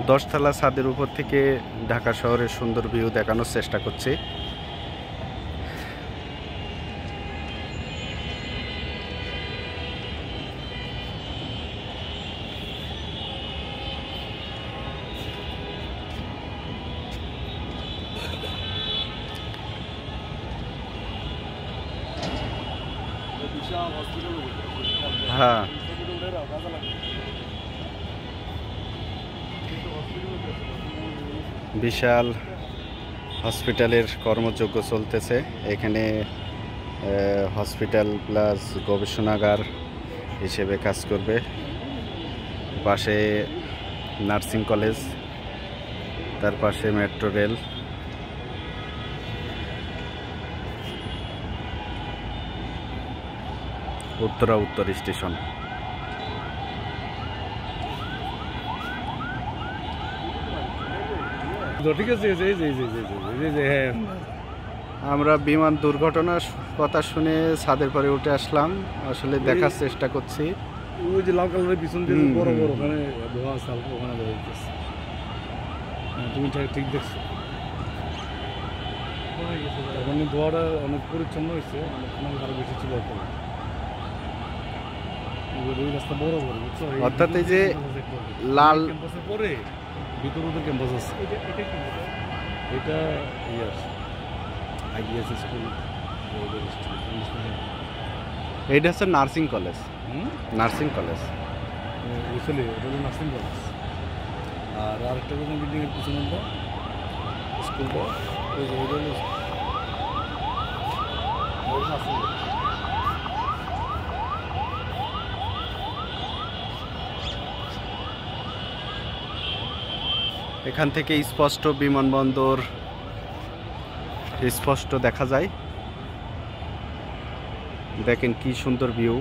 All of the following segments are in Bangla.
10 তলা ছাদের উপর থেকে ঢাকা শহরের সুন্দর ভিউ দেখানোর চেষ্টা করছি। হ্যাঁ, বিশাল হসপিটালের কর্মযজ্ঞ চলতেছে এখানে। হসপিটাল প্লাস গবেষণাগার হিসেবে কাজ করবে। পাশে নার্সিং কলেজ, তার পাশে মেট্রো রেল। উত্তর স্টেশন। ঠিক আছে, আমরা বিমান দুর্ঘটনার কথা শুনে ছাদের পরে উঠে আসলাম, আসলে দেখার চেষ্টা করছি। ওই যে লাল কালারের পিছন দিয়ে বড় বড় ওখানে ধোঁয়া আছে, ওখানে দেখতেছি। তুমি ঠিক দেখছো, ওখানে ধোঁয়াটা অনেক পরিচ্ছন্ন হয়েছে, আরো বেশি ছিল। ওই রাস্তা বড় বড়, বুঝছো? অর্থাৎ এই যে লাল ক্যাম্পাসের পরে ভিতরে ওদের ক্যাম্পাস আছে। এটা আইডিএস স্কুল, এইটা হচ্ছে নার্সিং কলেজ। নার্সিং কলেজ বুঝলি, এটা হলো নার্সিং কলেজ। আর আরেকটা বিল্ডিংয়ের পিছনে স্কুলটা, ওই যে ওইটা হলো নার্সিং কলেজ। এখান থেকে স্পষ্ট বিমানবন্দর স্পষ্ট দেখা যায়। দেখেন কি সুন্দর ভিউ।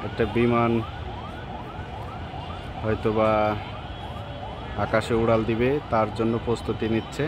একটা বিমান হয়তোবা আকাশে উড়াল দিবে, তার জন্য প্রস্তুতি নিচ্ছে।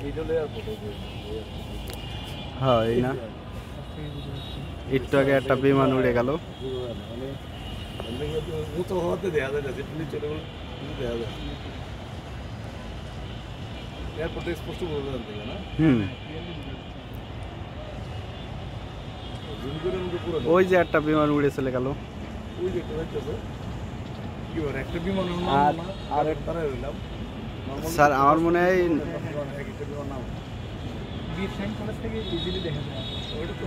এইটা হলো এয়ারপোর্ট। হ্যাঁ এই না, একটু আগে একটা বিমান উড়ে গেল। মানে উঁচু হওয়াতে দেখা যায় না, যে পুলিশ চলে গেল দেখা যায়। এয়ারপোর্টে স্পষ্ট বোঝা যান থেকে না, হুম, জুম করে মধ্যে পুরো ওই যে একটা বিমান উড়ে চলে গেল। ওই যে একটা যাইতেছে কি বলে একটা বিমান আর এক তারা হইলাম স্যার আমার মনে হয় একটা বিমান নাম বীর সাইন কলেজ থেকে ইজিলি দেখা যায়। ওইটা তো